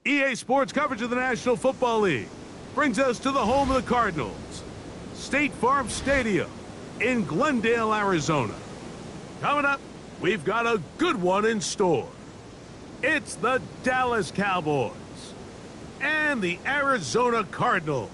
EA Sports coverage of the National Football League brings us to the home of the Cardinals, State Farm Stadium in Glendale, Arizona. Coming up, we've got a good one in store. It's the Dallas Cowboys and the Arizona Cardinals.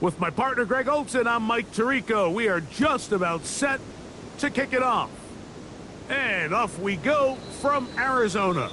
With my partner, Greg Olson, I'm Mike Tirico. We are just about set to kick it off. And off we go from Arizona.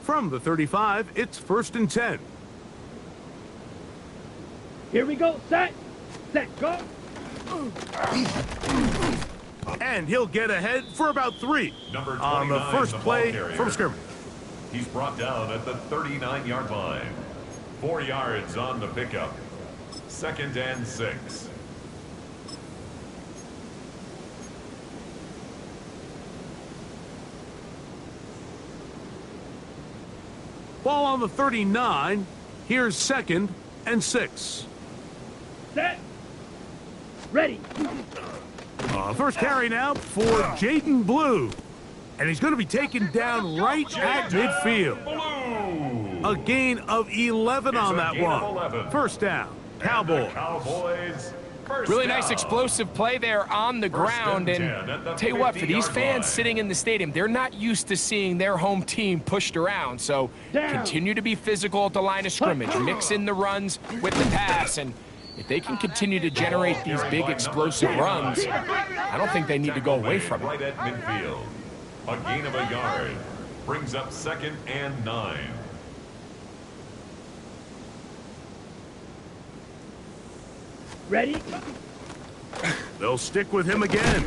From the 35, it's 1st and 10. Here we go. Set, go. And he'll get ahead for about 3 on the first play from scrimmage. He's brought down at the 39-yard line. 4 yards on the pickup. 2nd and 6. Ball on the 39. Here's 2nd and 6. Set. Ready. First carry now for Jaden Blue. And he's going to be taken down right at midfield. A gain of 11 on that one. 1st down. Cowboys. first Really down. nice explosive play there on the ground. and And 10 at the tell you what, for these 50-yard fans line. sitting in the stadium, they're not used to seeing their home team pushed around. So Down. continue to be physical at the line of scrimmage. Mix in the runs with the pass. And if they can continue to generate these big explosive runs, I don't think they need to go away from it. Right at midfield. A gain of a yard. Brings up 2nd and 9. Ready? They'll stick with him again.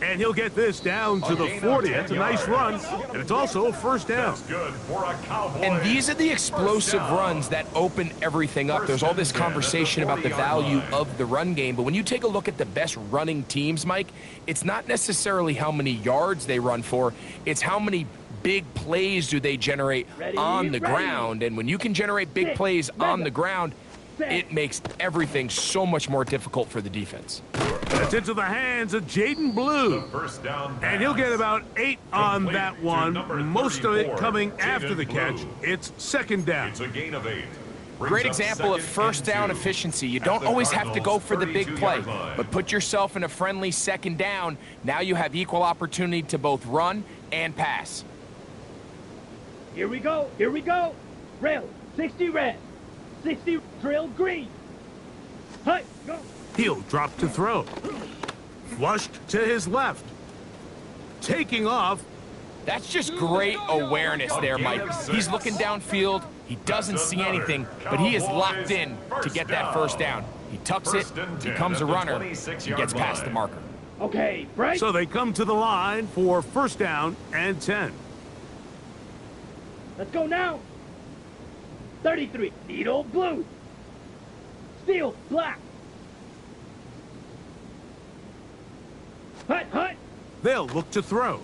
And he'll get this down to the 40. That's a nice run. And it's also a first down. That's good for a Cowboy. And these are the explosive runs that open everything up. There's all this conversation about the value of the run game, but when you take a look at the best running teams, Mike, it's not necessarily how many yards they run for, it's how many big plays do they generate on the ground. And when you can generate big plays on the ground, it makes everything so much more difficult for the defense. That's into the hands of Jaden Blue. First down pass. And he'll get about 8 on Complete that to one. number Most of it 34, coming Jaden after the catch. Blue. It's second down. It's a gain of 8. Brings Great up example of 2nd first and down 2. efficiency. You At don't the always have to go Cardinals' for the big play, 32-yard line. but put yourself in a friendly second down. Now you have equal opportunity to both run and pass. Here we go. Here we go. Rail. 60 red. 60 drill green. Hut. Go. He'll drop to throw. Flushed to his left. Taking off. That's just great awareness there, Mike. He's looking downfield. He doesn't see anything, but he is locked in to get that first down. He tucks it, becomes a runner, and gets past the marker. Okay, break. So they come to the line for first down and 10. Let's go now. 33. Needle blue. Steel black. Hut, hut. They'll look to throw.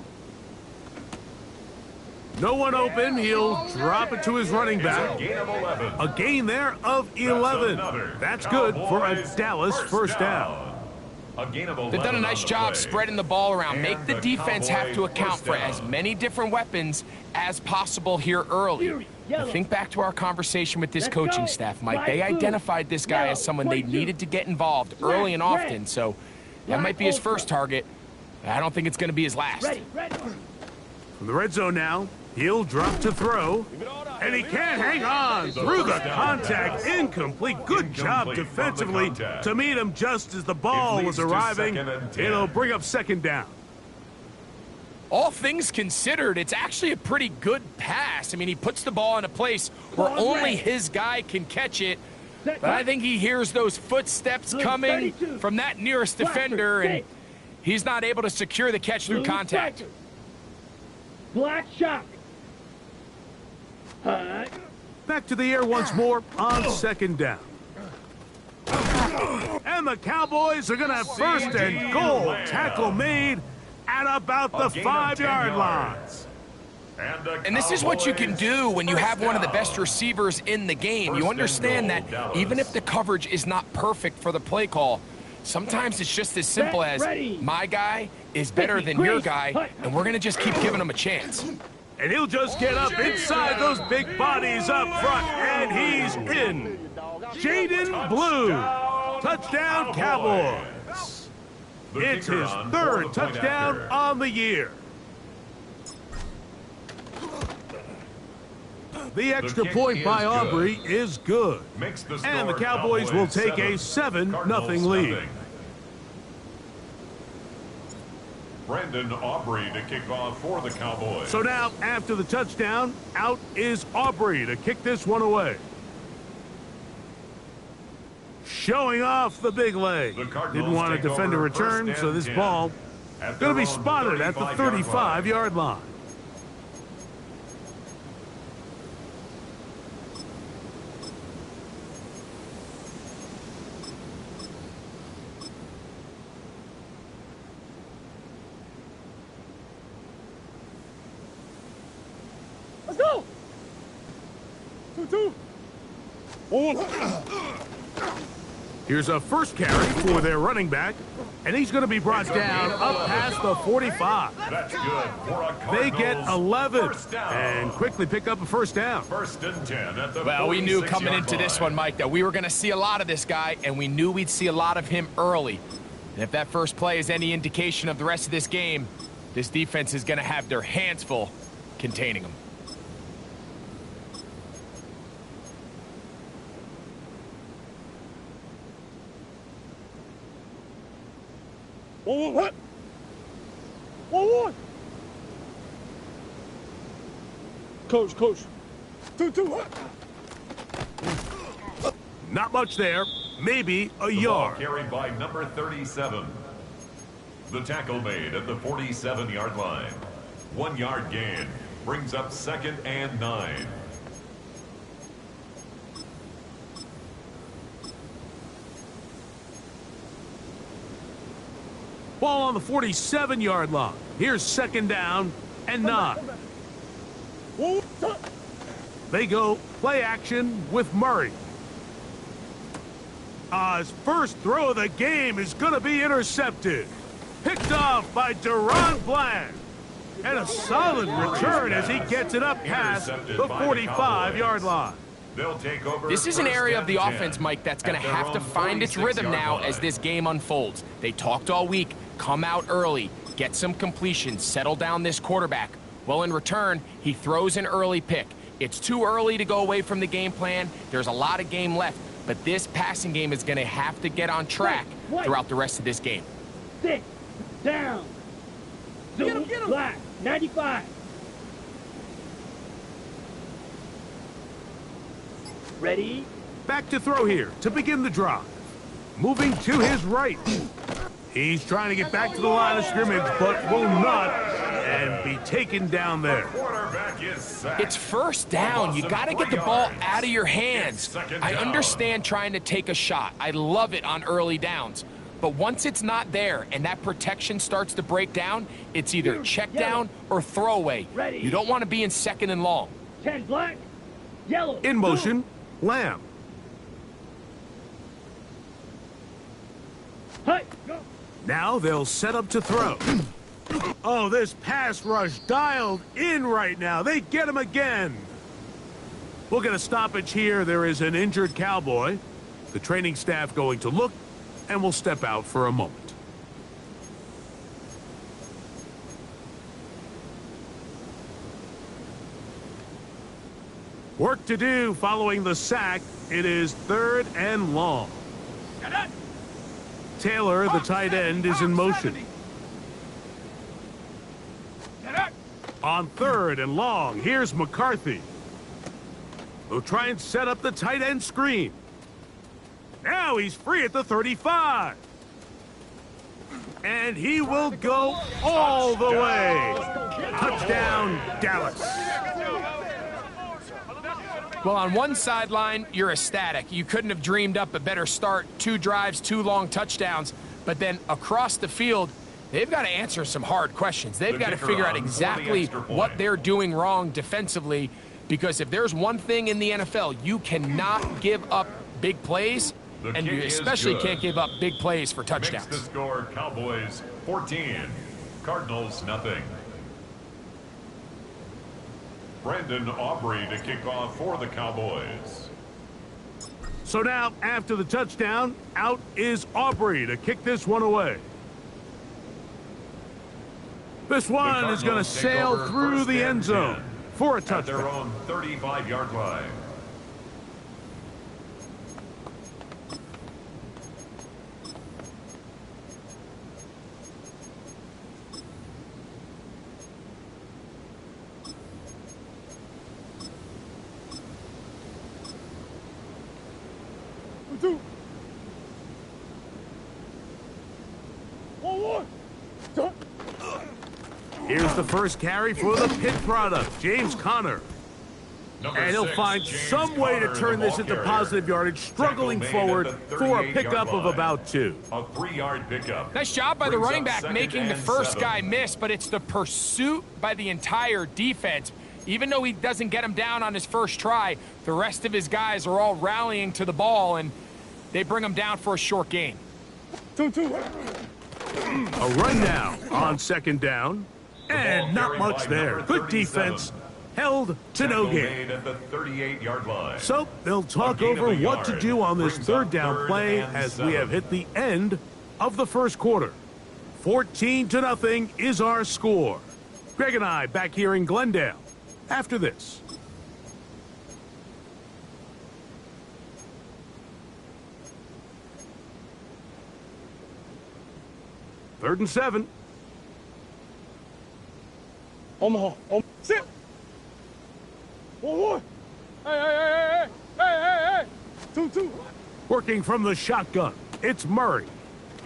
No one open. He'll drop it to his running back. Gain of 11. A gain there of 11. That's good for a Cowboys Dallas first down. A gain of 11. They've done a nice on the job play. spreading the ball around. Make And the the defense have to Cowboys account first for down. as many different weapons as possible here early. Fury, Now yellow. think back to our conversation with this Let's coaching go. staff, Mike. Light They blue, identified this guy yellow, as someone they 22. needed to get involved Black, early and red. often, so that Black might be his ultra. first target. I don't think it's going to be his last. Ready, ready. From the red zone now, he'll drop to throw. And he can't hang on through the contact. Incomplete. Good job Incomplete from the defensively contact. to meet him just as the ball It was leads to arriving. 2nd and 10. It'll bring up second down. All things considered, it's actually a pretty good pass. I mean, he puts the ball in a place where Ball only red. his guy can catch it. Set, But I hut. think he hears those footsteps Blue coming 32. from that nearest Black defender, and 6. he's not able to secure the catch through Blue contact. striker. Black shock. Hut. Back to the air once more on second down. And the Cowboys are going to have first and goal. Tackle made at about the A gain of 5-yard 10 line. yards. And this is what you can do when you have one of the best receivers in the game. You understand that even if the coverage is not perfect for the play call, sometimes it's just as simple as my guy is better than your guy, and we're going to just keep giving him a chance. And he'll just get up inside those big bodies up front, and he's in. Jaden Blue. Touchdown, Cowboys. It's his third touchdown on the year. The extra kick point is by good. Aubrey is good. Makes the And the score Cowboys will take a 7-0 Cardinals lead. nothing. Brandon Aubrey to kick off for the Cowboys. So now, after the touchdown, out is Aubrey to kick this one away. Showing off the big leg. The Cardinals Didn't want to take defend a over return, first so and this 10 ball at going to their be own spotted at the 35-yard line. Let's go. 2-2. 1. Here's a first carry for their running back, and he's going to be brought down up past the 45. That's good for a They get Cardinals 11 first down. and quickly pick up a first down. First and 10 at the Well, we knew 46 coming yard into this line. one, Mike, that we were going to see a lot of this guy, and we knew we'd see a lot of him early. And if that first play is any indication of the rest of this game, this defense is going to have their hands full containing him. What? What? Coach. Two. Not much there. Maybe a The ball yard. carried by number 37. The tackle made at the 47-yard line. 1 yard gain brings up 2nd and 9. Ball on the 47-yard line. Here's 2nd down and 9. They go play action with Murray. His first throw of the game is going to be intercepted. Picked off by Deron Bland. And a solid return as he gets it up past the 45-yard line. They'll take over. This is an first area of the and 10 offense, Mike, that's going at to their have to own find its rhythm 46-yard now line. as this game unfolds. They talked all week, come out early, get some completions, settle down this quarterback. Well, in return, he throws an early pick. It's too early to go away from the game plan. There's a lot of game left, but this passing game is going to have to get on track throughout the rest of this game. 6 down. Get him. Black. 95. Ready? Back to throw here to begin the drive. Moving to his right. He's trying to get back to the line of scrimmage, but will not, and be taken down there. Quarterback is sacked. It's first down. You got to get the ball out of your hands. I understand trying to take a shot. I love it on early downs. But once it's not there and that protection starts to break down, it's either check down or throwaway. You don't want to be in 2nd and long. 10 black. Yellow. In motion, Lamb. Hey, go. Now they'll set up to throw. Oh, this pass rush dialed in right now. They get him again. We'll get a stoppage here. There is an injured Cowboy. The training staff going to look, and we'll step out for a moment. Work to do following the sack. It is 3rd and long. Taylor, the tight end, is in motion. On 3rd and long, here's McCarthy. We'll try and set up the tight end screen. Now he's free at the 35. And he will go all the way. Touchdown, Dallas. Well, on one sideline, you're ecstatic. You couldn't have dreamed up a better start. 2 drives, 2 long touchdowns. But then across the field, they've got to answer some hard questions. They've got to figure out exactly what they're doing wrong defensively. Because if there's one thing in the NFL, you cannot give up big plays. And you especially can't give up big plays for touchdowns. Makes the score Cowboys 14, Cardinals nothing. Brandon Aubrey to kick off for the Cowboys. So now, after the touchdown, out is Aubrey to kick this one away. This one is going to sail through the end zone for a At their touchdown. own 35-yard line. Here's the first carry for the Pitt product, James Conner. Number And he'll 6, find James some way to Conner, turn the this ball into carrier. positive yardage, struggling Tackle made forward at the for a 38-yard pickup of line. about 2. A 3-yard pickup. Nice job by the Brings running up back 2nd making the and first 7. guy miss, but it's the pursuit by the entire defense. Even though he doesn't get him down on his first try, the rest of his guys are all rallying to the ball, and they bring him down for a short gain. A run now on second down. And not much there. Good defense. Held to no gain. At the 38-yard line. So they'll talk over what to do on this third down play as we have hit the end of the first quarter. 14-0 is our score. Greg and I back here in Glendale after this. Third and 7. Omaha. Sit. One. Hey. 2. Working from the shotgun, it's Murray.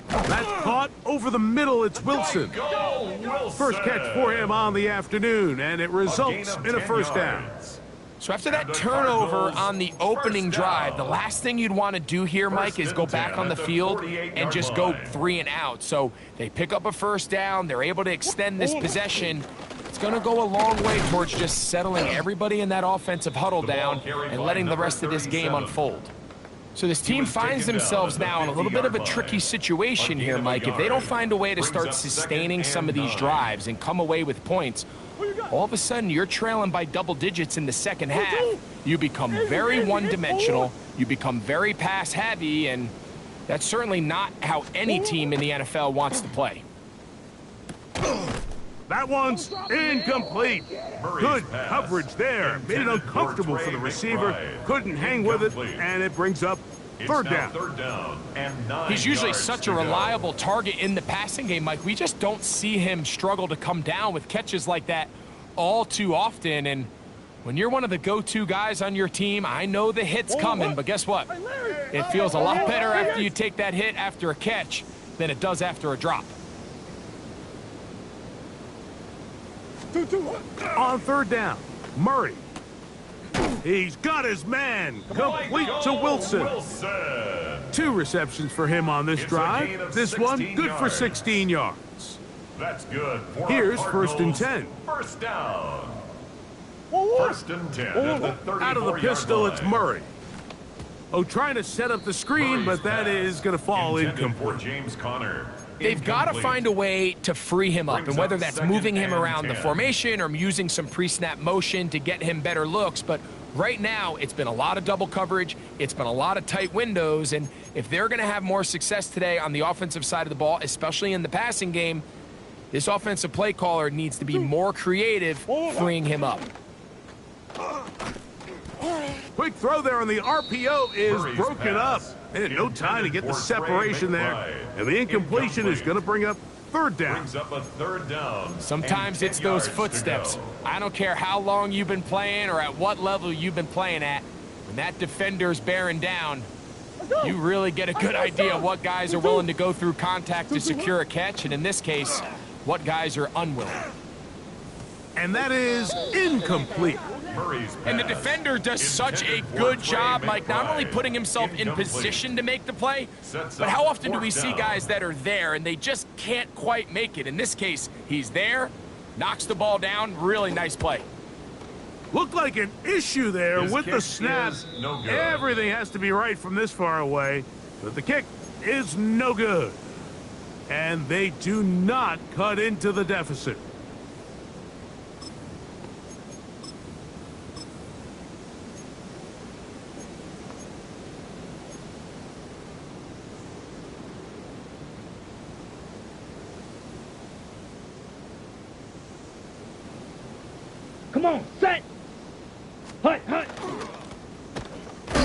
That's caught over the middle, it's Wilson. Go, Wilson. First catch for him on the afternoon, and it results in a first down. So after that turnover on the opening drive, the last thing you'd want to do here, Mike, is go back on the field and just go 3 and out. So they pick up a first down. They're able to extend this possession. It's going to go a long way towards just settling everybody in that offensive huddle down and letting the rest of this game unfold. So this team finds themselves now in a little bit of a tricky situation here, Mike. If they don't find a way to start sustaining some of these drives and come away with points, all of a sudden you're trailing by double digits in the second half. You become very one-dimensional, you become very pass-heavy, and that's certainly not how any team in the NFL wants to play. That one's incomplete. Good coverage there. Made it uncomfortable for the receiver. Couldn't hang with it, and it brings up third down. And 9 He's usually yards such to a go. reliable target in the passing game, Mike. We just don't see him struggle to come down with catches like that all too often. And when you're one of the go-to guys on your team, I know the hit's coming, but guess what? It feels a lot better after you take that hit after a catch than it does after a drop. On third down, Murray. He's got his man. Complete to Wilson. 2 receptions for him on this It's a drive. gain of This one 16 good for yards. 16 yards. That's good. For Here's our first and Cardinals. 10. First down. First and 10 at the 34-yard Out of the pistol, line. it's Murray. Oh, trying to set up the screen, but that is going to fall Intended for incomplete. James Conner. They've got to find a way to free him up, Brings and whether up that's second moving him and around the 10. formation or using some pre-snap motion to get him better looks. But right now, it's been a lot of double coverage. It's been a lot of tight windows. And if they're going to have more success today on the offensive side of the ball, especially in the passing game, this offensive play caller needs to be more creative freeing him up. Quick throw there on the RPO is Murray's broken pass. up. They had no time to get the Intended for separation Trey there. McBride. And the incompletion is Incomplete. going to bring up third down. Brings up a third down. Sometimes and it's 10 those yards to footsteps. go. I don't care how long you've been playing or at what level you've been playing at. When that defender's bearing down, you really get a good idea of what guys are willing to go through contact to secure a catch, and in this case, what guys are unwilling. And that is incomplete. Murray's And the pass. defender does such a Intended for good Trey job, Mike, not only McBride. putting himself in Incomplete. position to make the play, Sets but up how often do we fourth see down. guys that are there and they just can't quite make it? In this case, he's there, knocks the ball down, really nice play. Looked like an issue there His with the kick snap. is no good. Everything has to be right from this far away, but the kick is no good. And they do not cut into the deficit. Come on, set. Hut.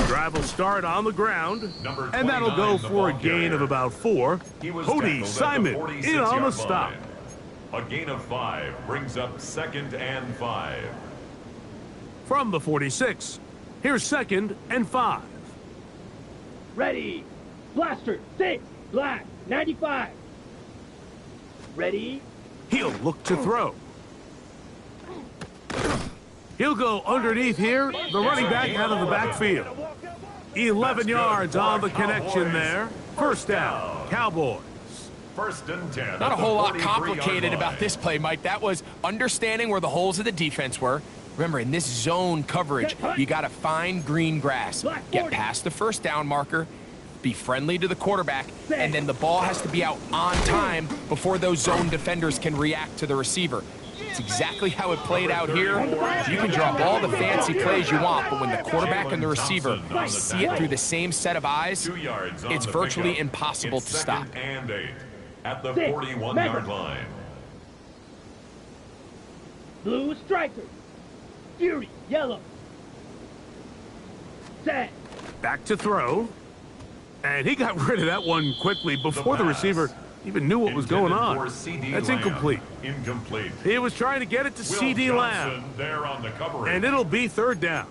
Drive will start on the ground, Number and that'll go 29, the for a ball gain carrier. of about 4. He was Cody tackled at the Simon in 46-yard on the line. stop. A gain of 5 brings up 2nd and 5. From the 46, here's 2nd and 5. Ready. Blaster. 6. Black. 95. Ready. He'll look to throw. He'll go underneath here. The running back out of the backfield. 11 yards on the connection there. First down, Cowboys. First and 10. Not a at the whole lot 43-yard complicated line. about this play, Mike. That was understanding where the holes of the defense were. Remember, in this zone coverage, you got to find green grass. Get past the first down marker, be friendly to the quarterback, and then the ball has to be out on time before those zone defenders can react to the receiver. It's exactly how it played out here. You can draw all the fancy plays you want, but when the quarterback and the receiver see it through the same set of eyes, it's virtually impossible to stop. And 8 at the 41-yard line. Blue striker. Fury, yellow. Set. Back to throw. And he got rid of that one quickly before the receiver even knew what was going on. That's incomplete. Incomplete. He was trying to get it to C.D. Lamb. There on the coverage. And it'll be third down.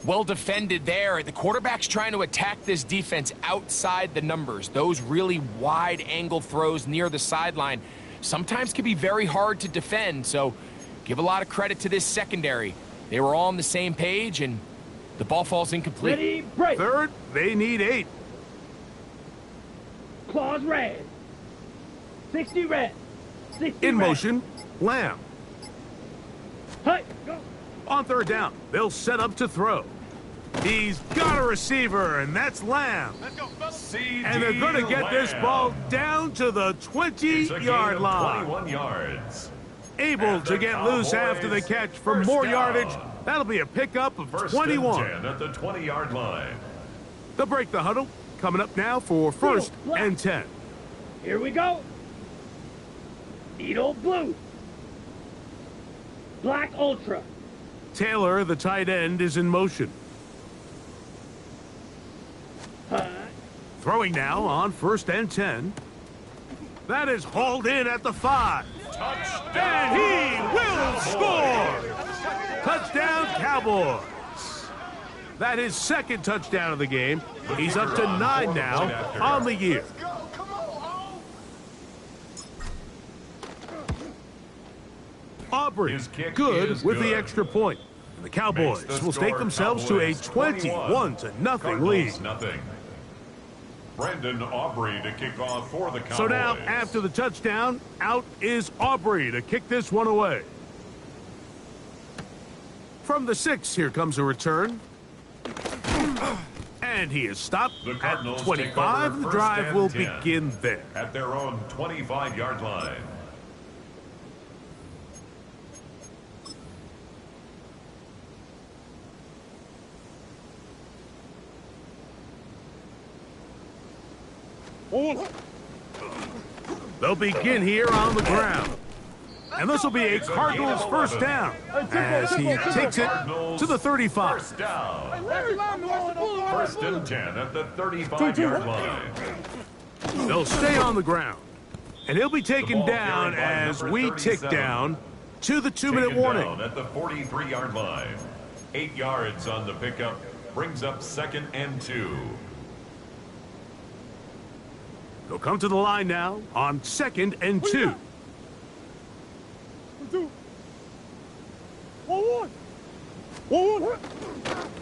Well defended there. The quarterback's trying to attack this defense outside the numbers. Those really wide angle throws near the sideline sometimes can be very hard to defend, so give a lot of credit to this secondary. They were all on the same page, and the ball falls incomplete. Ready, break. Third, they need 8. Claws red. 60 red. 60 In red. motion, Lamb. Hey, go. On third down, they'll set up to throw. He's got a receiver, and that's Lamb. And they're going to get this ball down to the 20-yard line. 21 yards. Able to get loose after the catch for more yardage. That'll be a pickup of 21. 10 at the 20-yard line. They'll break the huddle. Coming up now for first and 10. Here we go. Needle blue. Black ultra. Taylor, the tight end, is in motion. Throwing now on first and 10. That is hauled in at the 5. Touchdown. And he will score! Touchdown, Cowboys. That is second touchdown of the game. He's up to 9 now on the year. Aubrey, good with the extra point. And the Cowboys will stake themselves to a 21-0 lead. Brandon Aubrey to kick off for the Cowboys. So now, after the touchdown, out is Aubrey to kick this one away. From the 6, here comes a return. And he is stopped at 25. The drive will begin there. At their own 25-yard line. They'll begin here on the ground. And this will be a Cardinals first down as he takes it to the 35. First down. First and 10 at the 35-yard line. They'll stay on the ground. And he'll be taken down as we tick down to the 2-minute warning. Down at the 43-yard line. 8 yards on the pickup. Brings up second and 2. They'll come to the line now on second and 2.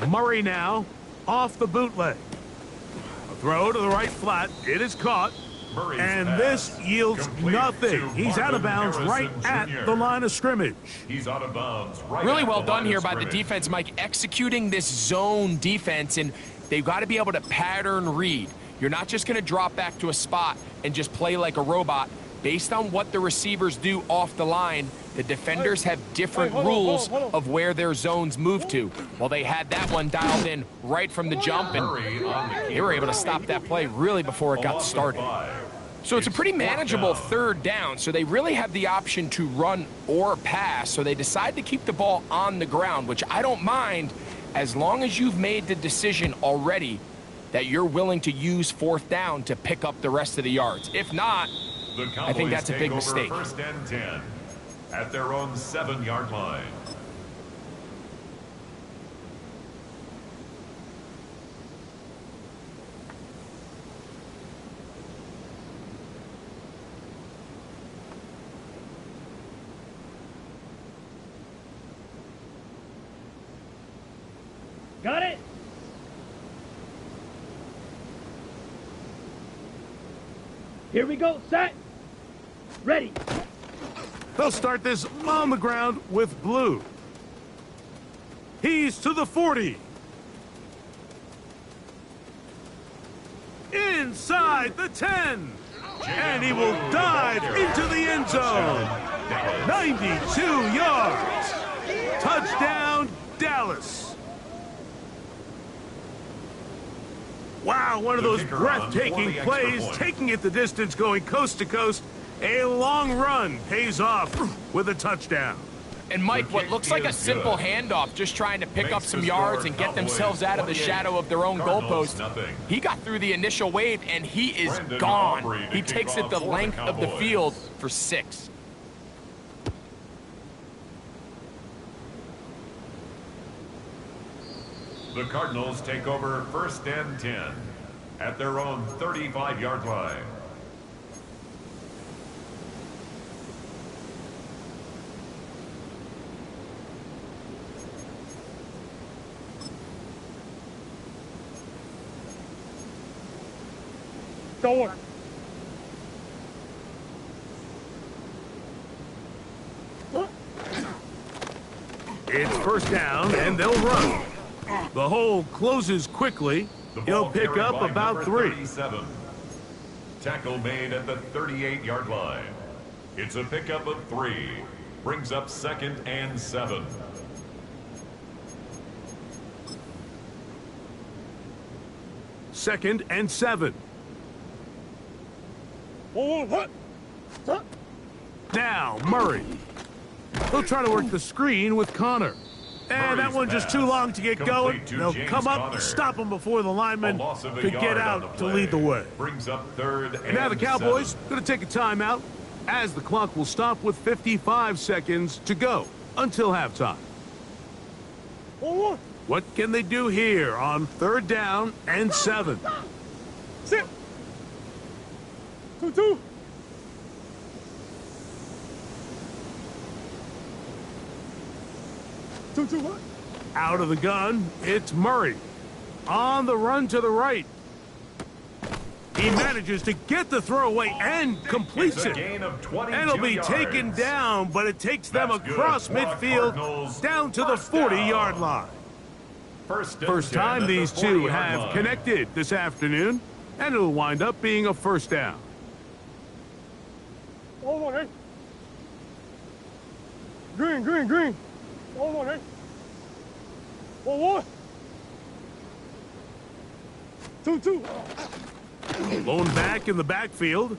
Murray now off the bootleg. A throw to the right flat. It is caught. Murray's And pass this yields complete nothing. to He's out of bounds Marvin right Harrison at Jr. the line of scrimmage. He's out of bounds right Really at well the done line here of by the scrimmage. defense, Mike, executing this zone defense, and they've got to be able to pattern read. You're not just going to drop back to a spot and just play like a robot. Based on what the receivers do off the line, the defenders have different rules of where their zones move to. Well, they had that one dialed in right from the jump, and they were able to stop that play really before it got started. So it's a pretty manageable third down, so they really have the option to run or pass, so they decide to keep the ball on the ground, which I don't mind as long as you've made the decision already that you're willing to use fourth down to pick up the rest of the yards. If not, I think that's a big mistake. First and 10 at their own 7-yard line. Got it. Here we go. Set. Ready. They'll start this on the ground with Blue. He's to the 40. inside the 10. And he will dive into the end zone. 92 yards. Touchdown, Dallas. Wow, one of those breathtaking plays, taking it the distance, going coast to coast. A long run pays off with a touchdown. And Mike, what looks like a simple handoff, just trying to pick up some yards and get themselves out of the shadow of their own goalpost. He got through the initial wave, and he is gone. He takes it the length of the field for 6. The Cardinals take over 1st and 10 at their own 35-yard line. Door. It's 1st down, and they'll run. The hole closes quickly. He'll pick up about 3. 37. Tackle made at the 38-yard line. It's a pickup of 3. Brings up 2nd and 7. Second and 7. Now, Murray. He'll try to work the screen with Connor. And that one just too long to get going. They'll come up, stop him before the lineman could get out to lead the way. Brings up 3rd and Now the Cowboys 7. going to take a timeout as the clock will stop with 55 seconds to go until halftime. What can they do here on 3rd down and 7? Sit. 2-2. Out of the gun, it's Murray. On the run to the right. He manages to get the throw away and completes it. Gain of 22 And it'll be yards. taken down, but it takes them That's good across for the midfield Cardinals. down to the First down. 40-yard line. First and First 10 time at the these two 40-yard have line. connected this afternoon, and it'll wind up being a 1st down. Green. 2-2. Lone back in the backfield.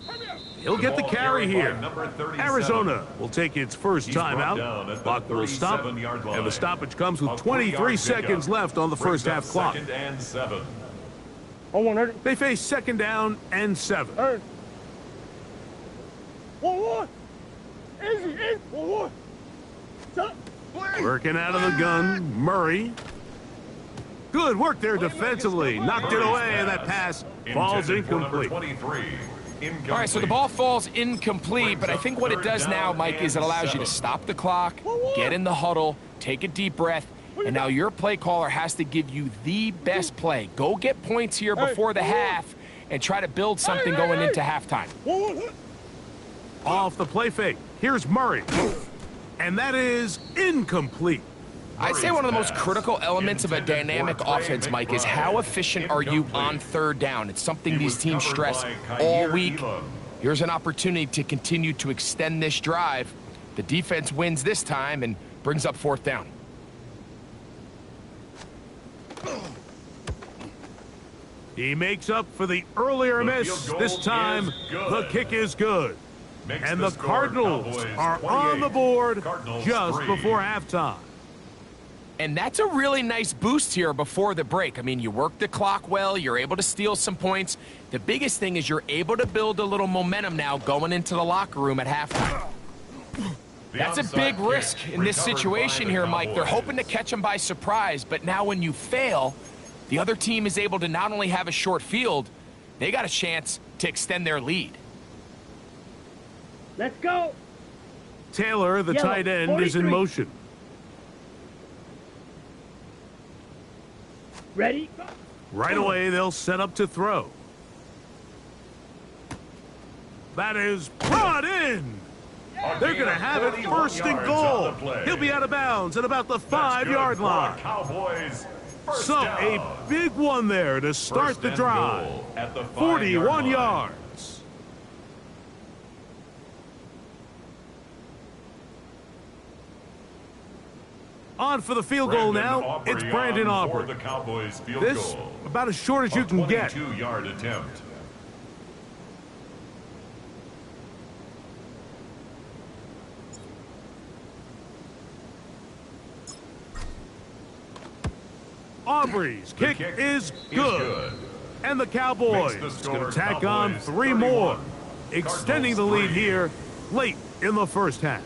He'll get the ball carry carried by here. number 37. Arizona will take its first He's brought down timeout. at the Clock will stop, 37-yard line. and the stoppage comes with A 23 3-yard seconds pickup. left on the Brings first half up clock. 2nd and 7. They face 2nd down and 7. Working out of the gun, Murray. Good work there defensively. Knocked it away, and that pass falls Intended for number incomplete. 23. Incomplete. All right, so the ball falls incomplete, but I think what it does now, Mike, is it allows you to stop the clock, get in the huddle, take a deep breath, and now your play caller has to give you the best play. Go get points here before the half and try to build something going into halftime. Off the play fake. Here's Murray. And that is incomplete. I'd say one of the most critical elements of a dynamic offense, Mike, is how efficient are you on 3rd down? It's something these teams stress all week. Here's an opportunity to continue to extend this drive. The defense wins this time and brings up 4th down. He makes up for the earlier The miss. field goal This time, is good. the kick is good. Makes And the the score Cardinals Cowboys are 28, on the board Cardinals just 3. before halftime. And that's a really nice boost here before the break. I mean, you work the clock well, you're able to steal some points. The biggest thing is you're able to build a little momentum now going into the locker room at halftime. That's a big risk in this situation here, Mike. They're hoping to catch them by surprise, but now when you fail, the other team is able to not only have a short field, they got a chance to extend their lead. Let's go. Taylor, the Yellow, tight end, is in 43. motion. Ready? Right away, they'll set up to throw. That is brought in. They're going to have it 1st and goal. He'll be out of bounds at about the 5-yard line. Cowboys. First So down. a big one there to start First the and drive. goal at the 41 5-yard line. yards. On for the field goal Brandon now. Aubrey It's Brandon on Aubrey. For the Cowboys field This goal. about as short as you A can get. 22-yard attempt. Aubrey's The kick kick is is good. good. And the Cowboys Makes the going score to tack on Cowboys 3 more, 31. extending the Cardinals lead 3. here late in the first half.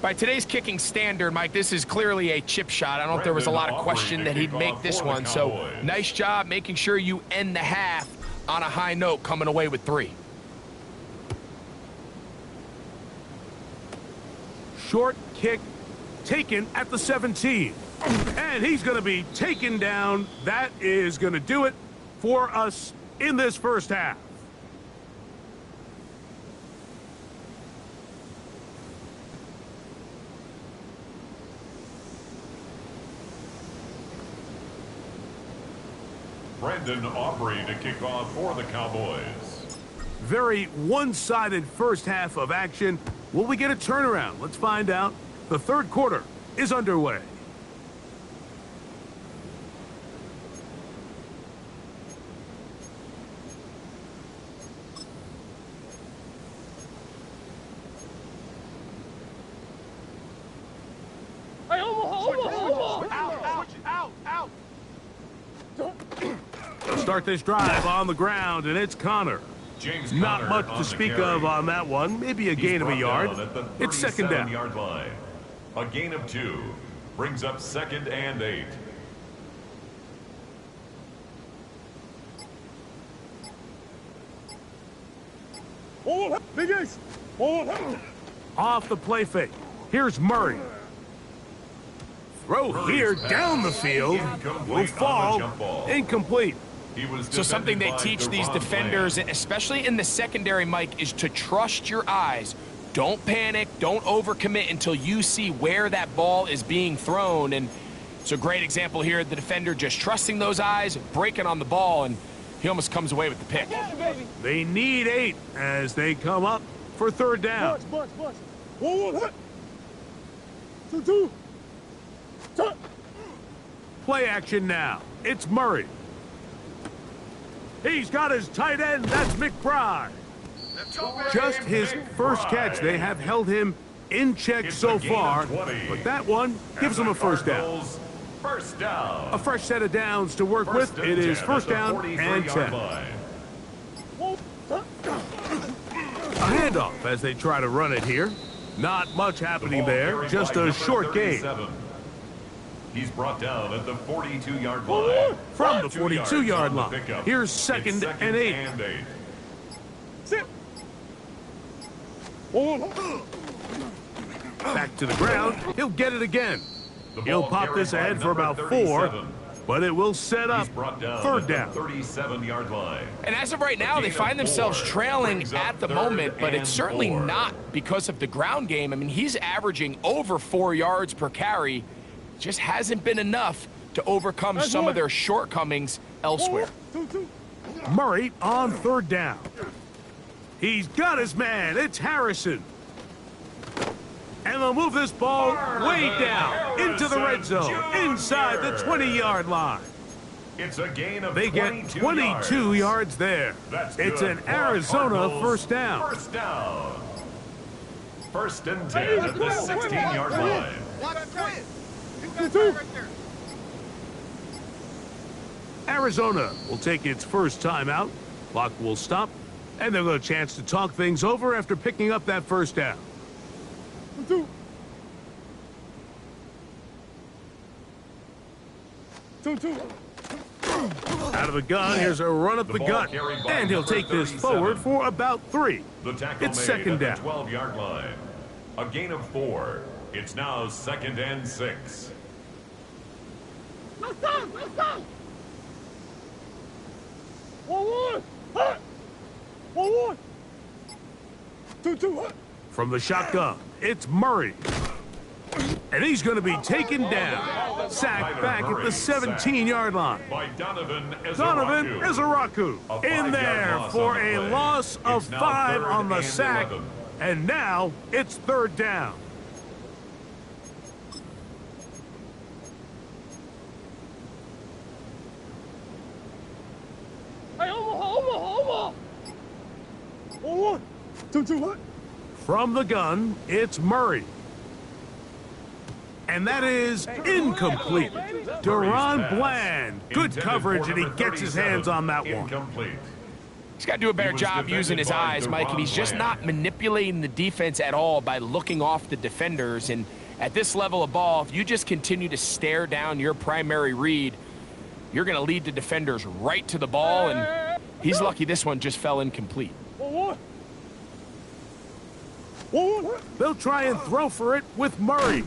By today's kicking standard, Mike, this is clearly a chip shot. I don't think there was a lot of Brandon question Aubrey that he'd to kick make off this for the one. So Cowboys. nice job making sure you end the half on a high note, coming away with 3. Short kick taken at the 17. And he's going to be taken down. That is going to do it for us in this first half. Brandon Aubrey to kick off for the Cowboys. Very one-sided first half of action. Will we get a turnaround? Let's find out. The third quarter is underway. Start this drive on the ground, and it's Connor. James Not Conner much on to the speak carry. of on that one. Maybe a He's gain of a brought yard. down at the It's second down. 37-yard line. A gain of 2 brings up 2nd and 8. Off the play fake. Here's Murray. Throw here down the field. Incomplete Will on the fall. jump ball. Incomplete. He was So something they defended by teach these Deron defenders, Bland. especially in the secondary, Mike, is to trust your eyes. Don't panic. Don't overcommit until you see where that ball is being thrown. And it's a great example here. The defender just trusting those eyes, breaking on the ball, and he almost comes away with the pick. They need 8 as they come up for third down. Play action now. It's Murray. He's got his tight end. That's McBride. Just his first catch. They have held him in check It's so a gain of far, 20. but that one gives And him a the first down. Cardinals, first down. A fresh set of downs to work First with. and It is 10 first at the down 43-yard and 10. line. A handoff as they try to run it here. Not much The happening ball there. carried Just by a number short gain. 37. He's brought down at the 42-yard line. From the 2 yards 42-yard on the line. pickup. Here's It's second and 8. and 8. Back to the ground. He'll get it again. The He'll ball pop carried this by ahead for number about 4, 37. but it will set up He's brought down third at the down. 37-yard line. And as of right now, they gain of find themselves 4 trailing brings up at the 3rd moment, but and it's certainly 4. not because of the ground game. I mean, he's averaging over 4 yards per carry. Just hasn't been enough to overcome some of their shortcomings elsewhere. Murray on third down. He's got his man. It's Harrison. And they'll move this ball way down into the red zone, inside the 20-yard line. It's a gain of They get 22 yards there. That's It's good an for Arizona Cardinals. first down. First down. First and 10 at the 16-yard line. Arizona will take its first timeout. Clock will stop, and they'll get a chance to talk things over after picking up that first down. Out of the gun, here's a run up The the ball gut, carried by and he'll number take this 37. forward for about 3. The tackle It's made second at down. the 12-yard line. A gain of 4. It's now 2nd and 6. From the shotgun, it's Murray. And he's going to be taken down. Sacked back at the 17-yard line. By Donovan Donovan Ezaraku in there for a loss of 5 on the sack. And now it's 3rd down. From the gun, it's Murray. And that is incomplete. Duron Bland. Good coverage, and he gets his hands on that one. He's got to do a better job using his eyes, Mike, and he's just not manipulating the defense at all by looking off the defenders. And at this level of ball, if you just continue to stare down your primary read, you're going to lead the defenders right to the ball, and he's lucky this one just fell incomplete. They'll try and throw for it with Murray.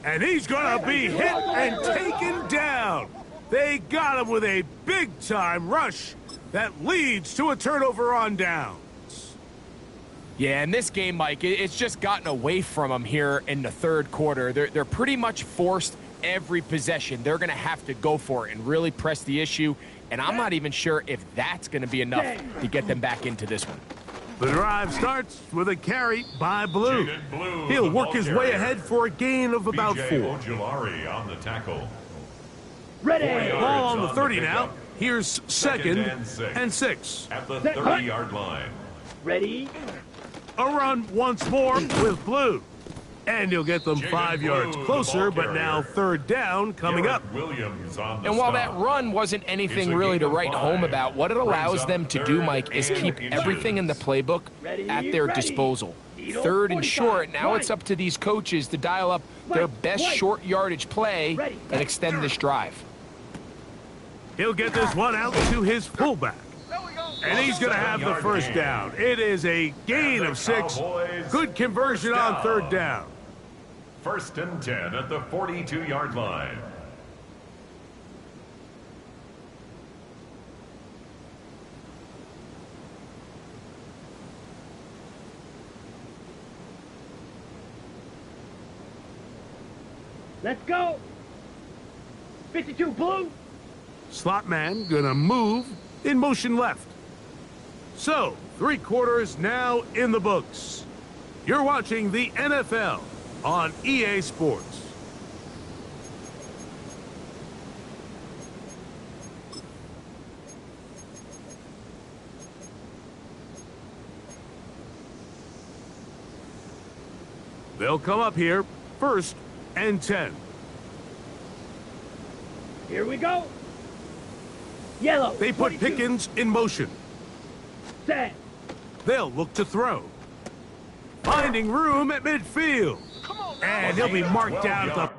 And he's going to be hit and taken down. They got him with a big-time rush that leads to a turnover on downs. Yeah, in this game, Mike, it's just gotten away from them here in the 3rd quarter. They're pretty much forced every possession. They're going to have to go for it and really press the issue, and I'm not even sure if that's going to be enough to get them back into this one. The drive starts with a carry by Blue. He'll work his way ahead for a gain of about 4. Ojulari on the tackle. Ready. Ball on the 30 now. Here's 2nd and 6. At the 30-yard line. Ready. A run once more with Blue. And he'll get them 5 yards closer, but now 3rd down coming up. Williams on the And while stop. that run wasn't anything really to write home about, what it allows them to do, Mike, is keep everything in the playbook at their disposal. 3rd and short, now it's up to these coaches to dial up their best short yardage play and extend this drive. He'll get this one out to his fullback. And he's going to have the 1st down. It is a gain of 6. Good conversion on 3rd down. 1st and 10 at the 42-yard line. Let's go. 52 Blue. Slot man gonna move in motion left. So, 3 quarters now in the books. You're watching the NFL on EA Sports. They'll come up here, 1st and 10. Here we go. Yellow. They put 22. Pickens in motion. Set. They'll look to throw. Finding room at midfield. And he'll be marked down at the...